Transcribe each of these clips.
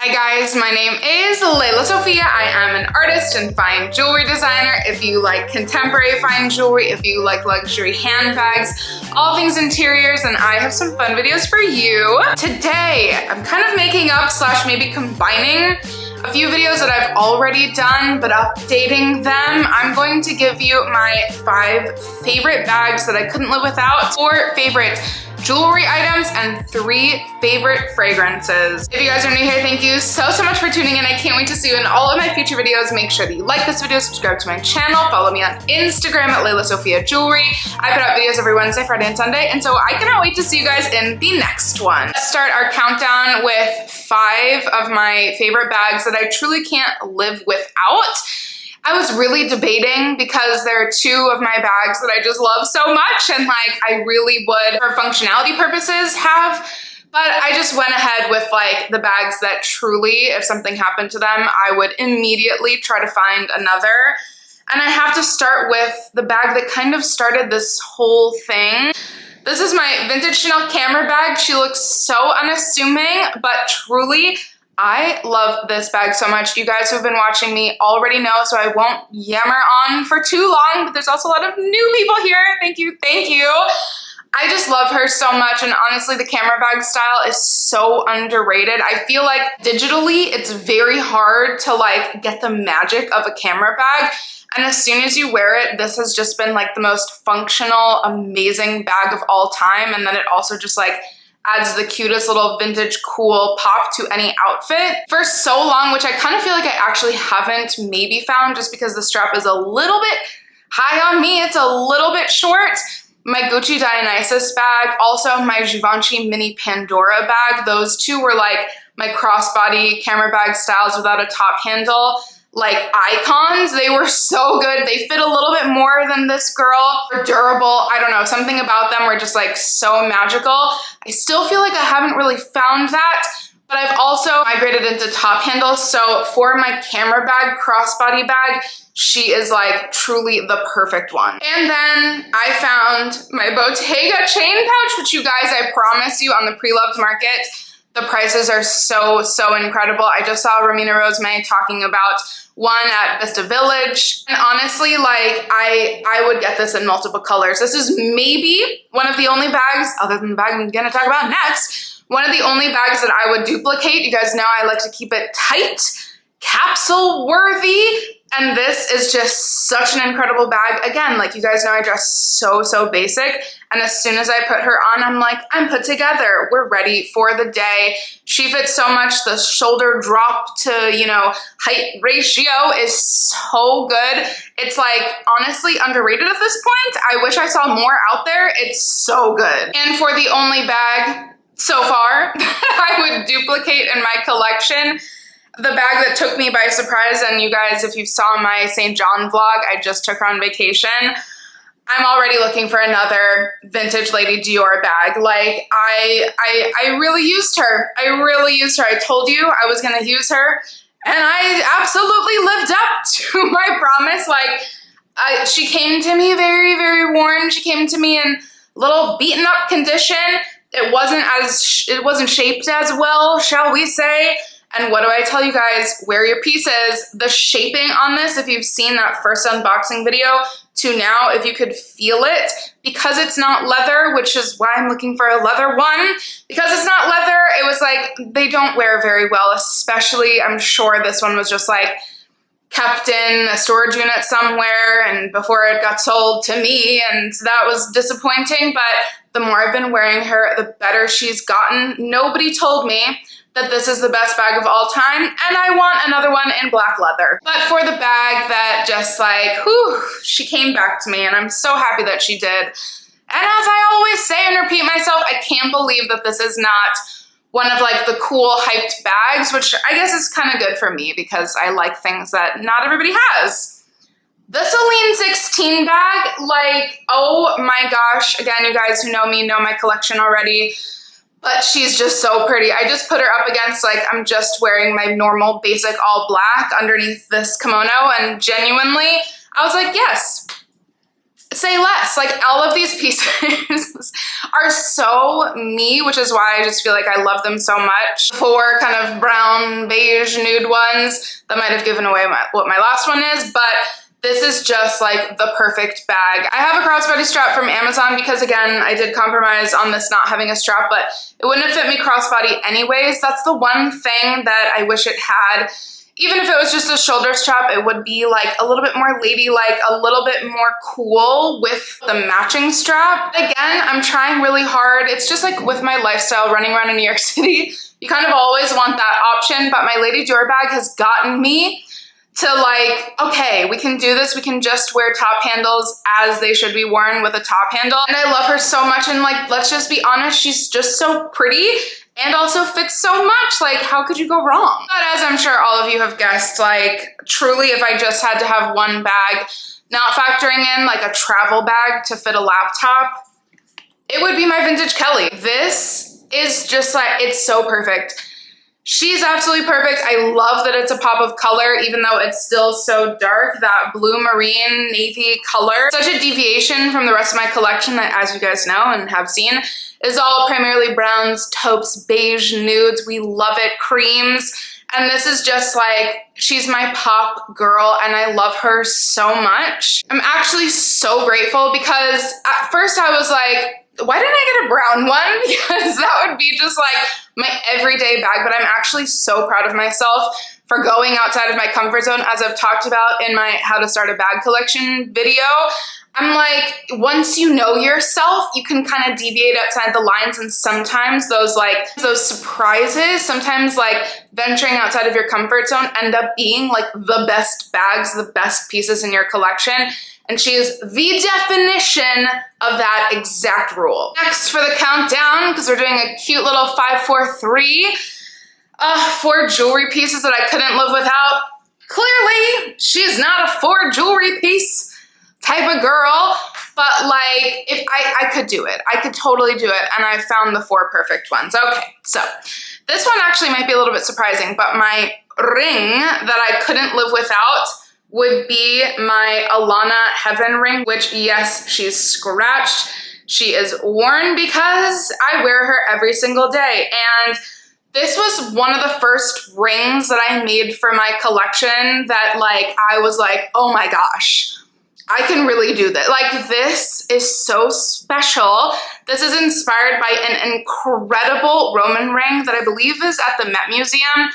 Hi guys, my name is Lelasophia. I am an artist and fine jewelry designer. If you like contemporary fine jewelry, if you like luxury handbags, all things interiors, then I have some fun videos for you. Today, I'm kind of making up / maybe combining a few videos that I've already done, but updating them. I'm going to give you my 5 favorite bags that I couldn't live without, 4 favorite jewelry items, and 3 favorite fragrances. If you guys are new here, thank you so much for tuning in. I can't wait to see you in all of my future videos. Make sure that you like this video, subscribe to my channel, follow me on Instagram at lelasophia jewelry. I put out videos every Wednesday, Friday, and Sunday, and so I cannot wait to see you guys in the next one. Let's start our countdown with 5 of my favorite bags that I truly can't live without. I was really debating because there are 2 of my bags that I just love so much and like I really would, for functionality purposes, have, but I just went ahead with like the bags that truly, if something happened to them, I would immediately try to find another. And I have to start with the bag that kind of started this whole thing. This is my vintage Chanel camera bag. She looks so unassuming, but truly, I love this bag so much. You guys who have been watching me already know, so I won't yammer on for too long, but there's also a lot of new people here. Thank you, thank you. I just love her so much, and honestly, the camera bag style is so underrated. I feel like digitally, it's very hard to like get the magic of a camera bag, and as soon as you wear it, this has just been like the most functional, amazing bag of all time, and then it also just like adds the cutest little vintage cool pop to any outfit. For so long, which I kind of feel like I actually haven't maybe found just because the strap is a little bit high on me, it's a little bit short. My Gucci Dionysus bag, also my Givenchy mini Pandora bag, those 2 were like my crossbody camera bag styles without a top handle, like icons. They were so good. They fit a little bit more than this girl. They're durable. I don't know, something about them were just like so magical. I still feel like I haven't really found that, but I've also migrated into top handles. So for my camera bag, crossbody bag, she is like truly the perfect one. And then I found my Bottega chain pouch, which you guys, I promise you, on the pre-loved market, the prices are so incredible. I just saw Romina Rosemary talking about one at Vista Village. And honestly, like I would get this in multiple colors. This is maybe one of the only bags, other than the bag I'm gonna talk about next, one of the only bags that I would duplicate. You guys know I like to keep it tight, capsule worthy. And this is just such an incredible bag. Again, like you guys know, I dress so basic. And as soon as I put her on, I'm like, I'm put together. We're ready for the day. She fits so much. The shoulder drop to, you know, height ratio is so good. It's like honestly underrated at this point. I wish I saw more out there. It's so good. And for the only bag so far I would duplicate in my collection, the bag that took me by surprise, and you guys, if you saw my St. John vlog, I just took her on vacation. I'm already looking for another vintage Lady Dior bag. Like, I really used her. I really used her. I told you I was gonna use her, and I absolutely lived up to my promise. Like, she came to me very worn. She came to me in a little beaten up condition. It wasn't shaped as well, shall we say. And what do I tell you guys? Wear your pieces. The shaping on this, if you've seen that first unboxing video to now, if you could feel it, because it's not leather, which is why I'm looking for a leather one, because it's not leather, it was like, they don't wear very well, especially, I'm sure this one was just like kept in a storage unit somewhere and before it got sold to me, and that was disappointing, but the more I've been wearing her, the better she's gotten. Nobody told me that this is the best bag of all time, and I want another one in black leather. But for the bag that just like, whew, she came back to me, and I'm so happy that she did. And as I always say and repeat myself, I can't believe that this is not one of like the cool hyped bags, which I guess is kind of good for me because I like things that not everybody has. The Celine 16 bag, like, oh my gosh. Again, you guys who know me know my collection already. But she's just so pretty. I just put her up against, like, I'm just wearing my normal basic all black underneath this kimono, and genuinely, I was like, yes, say less. Like, all of these pieces are so me, which is why I just feel like I love them so much. 4 kind of brown, beige, nude ones that might have given away what my last one is, but this is just like the perfect bag. I have a crossbody strap from Amazon because, again, I did compromise on this not having a strap, but it wouldn't have fit me crossbody anyways. That's the one thing that I wish it had. Even if it was just a shoulder strap, it would be like a little bit more ladylike, a little bit more cool with the matching strap. Again, I'm trying really hard. It's just like with my lifestyle running around in New York City, you kind of always want that option, but my Lady Dior bag has gotten me to like, okay, we can do this. We can just wear top handles as they should be worn with a top handle. And I love her so much. And like, let's just be honest, she's just so pretty and also fits so much. Like, how could you go wrong? But as I'm sure all of you have guessed, like, truly, if I just had to have one bag, not factoring in like a travel bag to fit a laptop, it would be my vintage Kelly. This is just like, it's so perfect. She's absolutely perfect. I love that it's a pop of color, even though it's still so dark, that blue marine navy color. Such a deviation from the rest of my collection that, as you guys know and have seen, is all primarily browns, taupes, beige, nudes. We love it, creams. And this is just like, she's my pop girl and I love her so much. I'm actually so grateful because at first I was like, why didn't I get a brown one? Because that would be just like my everyday bag, but I'm actually so proud of myself for going outside of my comfort zone, as I've talked about in my how to start a bag collection video. I'm like, once you know yourself, you can kind of deviate outside the lines, and sometimes those surprises, sometimes like venturing outside of your comfort zone end up being like the best bags, the best pieces in your collection. And she is the definition of that exact rule. Next for the countdown, because we're doing a cute little 5, 4, 3, 4 jewelry pieces that I couldn't live without. Clearly, she's not a 4 jewelry piece type of girl, but like, if I could do it. I could totally do it, and I found the 4 perfect ones. Okay, so this one actually might be a little bit surprising, but my ring that I couldn't live without would be my Aljana Heaven ring, which, yes, she's scratched. She is worn because I wear her every single day. And this was one of the first rings that I made for my collection that like, I was like, oh my gosh, I can really do this. Like, this is so special. This is inspired by an incredible Roman ring that I believe is at the Met Museum.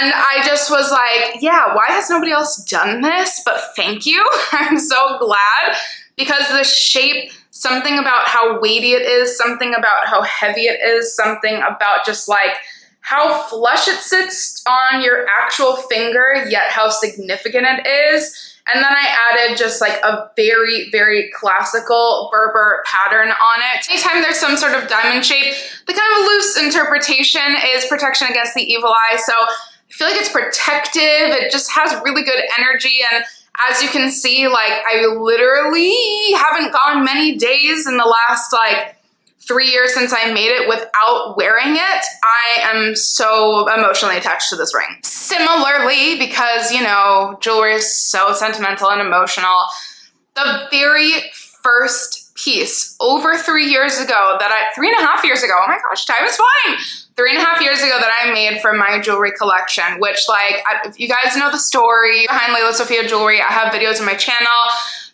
And I just was like, yeah, why has nobody else done this? But thank you. I'm so glad, because the shape, something about how weighty it is, something about how heavy it is, something about just like how flush it sits on your actual finger, yet how significant it is. And then I added just like a very, very classical Berber pattern on it. Anytime there's some sort of diamond shape, the kind of loose interpretation is protection against the evil eye. So I feel like it's protective. It just has really good energy. And as you can see, like, I literally haven't gone many days in the last like 3 years since I made it without wearing it. I am so emotionally attached to this ring. Similarly, because, you know, jewelry is so sentimental and emotional, the very first piece over 3 years ago that 3.5 years ago, oh my gosh, time is flying. 3.5 years ago that I made for my jewelry collection, which, like, if you guys know the story behind lelasophia jewelry, I have videos on my channel,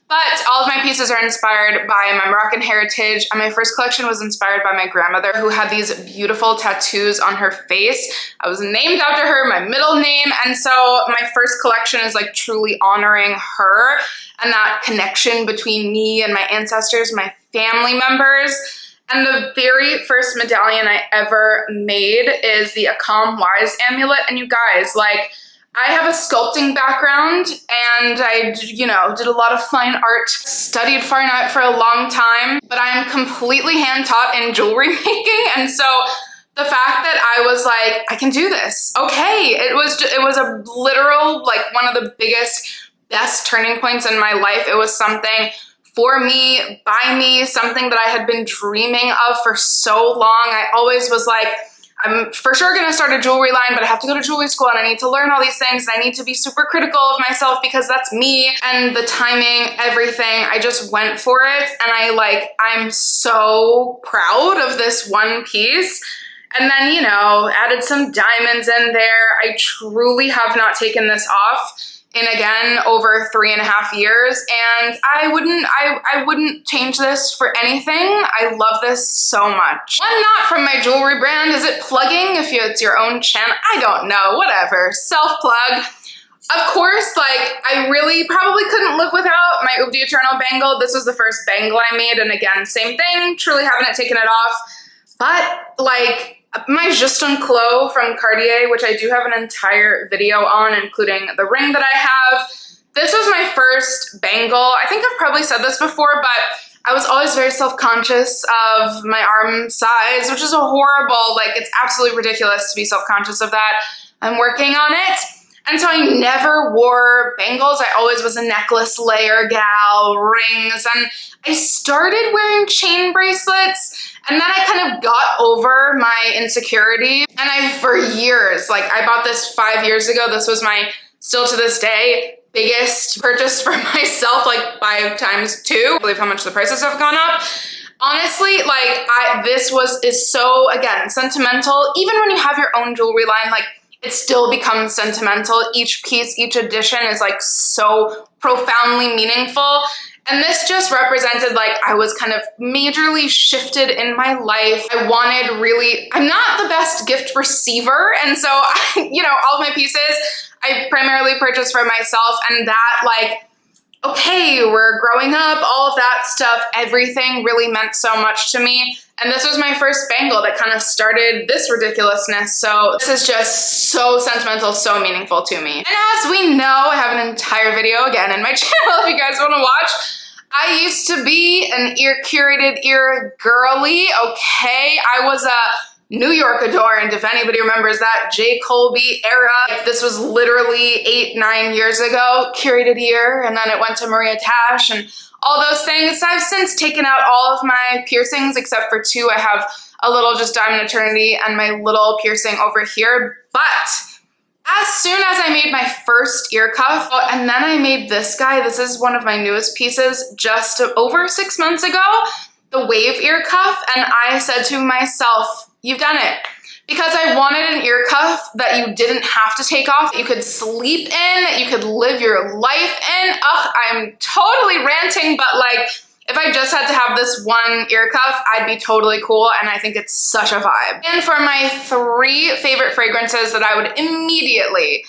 but all of my pieces are inspired by my Moroccan heritage, and my first collection was inspired by my grandmother, who had these beautiful tattoos on her face. I was named after her, my middle name, and so my first collection is like truly honoring her and that connection between me and my ancestors, my family members. And the very first medallion I ever made is the Akham Wise amulet. And you guys, like, I have a sculpting background, and I, you know, did a lot of fine art, studied fine art for a long time, but I am completely hand-taught in jewelry making. And so the fact that I was like, I can do this. Okay, it was a literal, like, one of the biggest, best turning points in my life. It was something for me, by me, something that I had been dreaming of for so long. I always was like, I'm for sure gonna start a jewelry line, but I have to go to jewelry school and I need to learn all these things and I need to be super critical of myself because that's me and the timing, everything. I just went for it and I'm so proud of this one piece. And then, you know, added some diamonds in there. I truly have not taken this off in, again, over 3.5 years, and I wouldn't change this for anything. I love this so much. One knot from my jewelry brand. Is it plugging if it's your own channel? I don't know, whatever, self-plug. Of course, like, I really probably couldn't live without my Ubri Eternal bangle. This was the first bangle I made, and again, same thing, truly haven't taken it off. But, like, my Juste un Clos from Cartier, which I do have an entire video on, including the ring that I have. This was my first bangle. I think I've probably said this before, but I was always very self-conscious of my arm size, which is a horrible, like, it's absolutely ridiculous to be self-conscious of that. I'm working on it. And so I never wore bangles. I always was a necklace layer gal, rings, and I started wearing chain bracelets. And then I kind of got over my insecurity. And for years, like, I bought this 5 years ago. This was my, still to this day, biggest purchase for myself, like 5 times 2. I believe how much the prices have gone up. Honestly, like, this is so, again, sentimental. Even when you have your own jewelry line, like, it still becomes sentimental. Each piece, each edition is like so profoundly meaningful. And this just represented, like, I was kind of majorly shifted in my life. I wanted really, I'm not the best gift receiver. And so, you know, all of my pieces, I primarily purchased for myself. And that, like, okay, we're growing up, all of that stuff, everything really meant so much to me. And this was my first bangle that kind of started this ridiculousness. So this is just so sentimental, so meaningful to me. And as we know, I have an entire video again in my channel if you guys want to watch. I used to be an curated ear girly, okay? I was a New York adorned, if anybody remembers that J. Colby era. This was literally 8-9 years ago, curated ear, and then it went to Maria Tash and all those things. I've since taken out all of my piercings except for 2. I have a little just Diamond Eternity and my little piercing over here. But as soon as I made my first ear cuff, and then I made this guy, this is one of my newest pieces, just over 6 months ago, the wave ear cuff, and I said to myself, you've done it. Because I wanted an ear cuff that you didn't have to take off, that you could sleep in, that you could live your life in. Ugh, I'm totally ranting, but like, if I just had to have this one ear cuff, I'd be totally cool, and I think it's such a vibe. And for my 3 favorite fragrances that I would immediately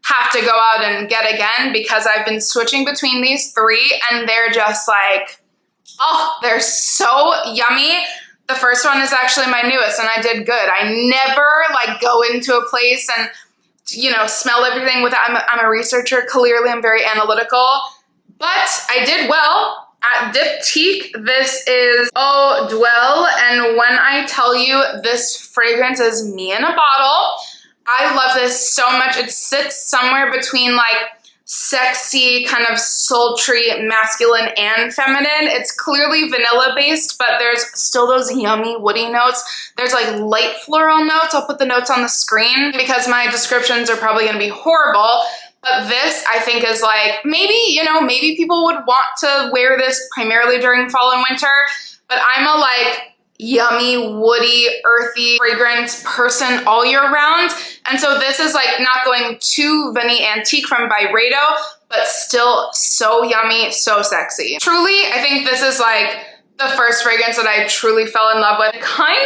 have to go out and get again, because I've been switching between these 3, and they're just like, oh, they're so yummy. The first one is actually my newest, and I did good. I never like go into a place and, you know, smell everything without, I'm a researcher, clearly I'm very analytical, but I did well. At Diptyque, this is Eau Dwell, and when I tell you this fragrance is me in a bottle, I love this so much. It sits somewhere between like sexy, kind of sultry, masculine, and feminine. It's clearly vanilla based, but there's still those yummy woody notes. There's like light floral notes. I'll put the notes on the screen because my descriptions are probably gonna be horrible. But this, I think, is like, maybe, you know, maybe people would want to wear this primarily during fall and winter, but I'm a like yummy, woody, earthy fragrance person all year round. And so this is like not going too Vanille Antique from Byredo, but still so yummy, so sexy. Truly, I think this is like the first fragrance that I truly fell in love with. Kindly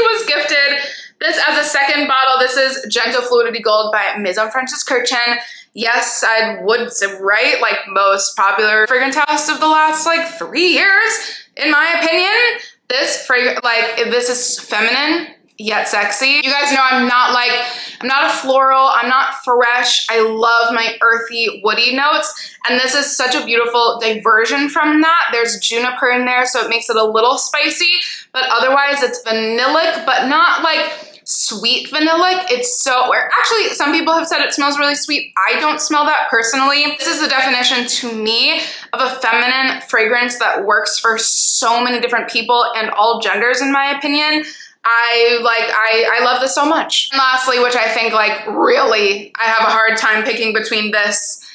was gifted this as a second bottle. This is Gentle Fluidity Gold by Maison Francis Kurkdjian. Yes, I would say, right, like most popular fragrance house of the last like 3 years, in my opinion. This fragrance, like, this is feminine yet sexy. You guys know I'm not a floral, I'm not fresh. I love my earthy, woody notes, and this is such a beautiful diversion from that. There's juniper in there, so it makes it a little spicy, but otherwise it's vanillic, but not like sweet vanillic. It's so, actually some people have said it smells really sweet. I don't smell that personally. This is the definition to me of a feminine fragrance that works for so many different people and all genders, in my opinion. I love this so much. And lastly, which I think like really, I have a hard time picking between this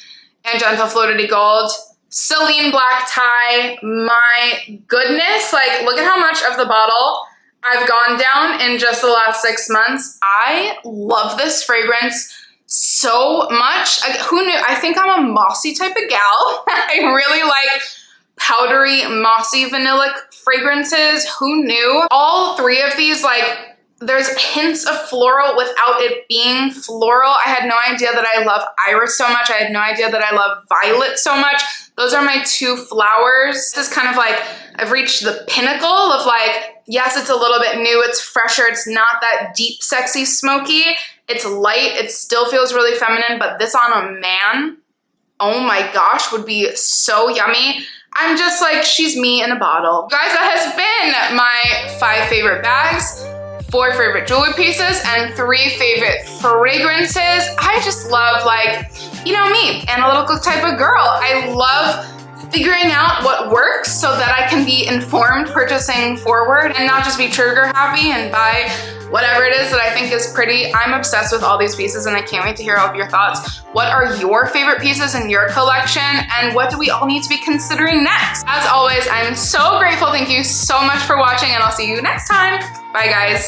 and Gentle Fluidity Gold. Celine black tie, my goodness, like look at how much of the bottle I've gone down in just the last 6 months. I love this fragrance so much. Who knew? I think I'm a mossy type of gal. I really like powdery, mossy, vanillic fragrances. Who knew? All three of these, like, there's hints of floral without it being floral. I had no idea that I love iris so much. I had no idea that I love violet so much. Those are my two flowers. This is kind of like, I've reached the pinnacle of like, yes, it's a little bit new, it's fresher, it's not that deep, sexy, smoky. It's light, it still feels really feminine, but this on a man, oh my gosh, would be so yummy. I'm just like, she's me in a bottle. Guys, that has been my 5 favorite bags, 4 favorite jewelry pieces, and 3 favorite fragrances. I just love, like, you know me, analytical type of girl. I love figuring out what works so that I can be informed purchasing forward and not just be trigger happy and buy whatever it is that I think is pretty. I'm obsessed with all these pieces and I can't wait to hear all of your thoughts. What are your favorite pieces in your collection and what do we all need to be considering next? As always, I'm so grateful. Thank you so much for watching and I'll see you next time. Bye guys.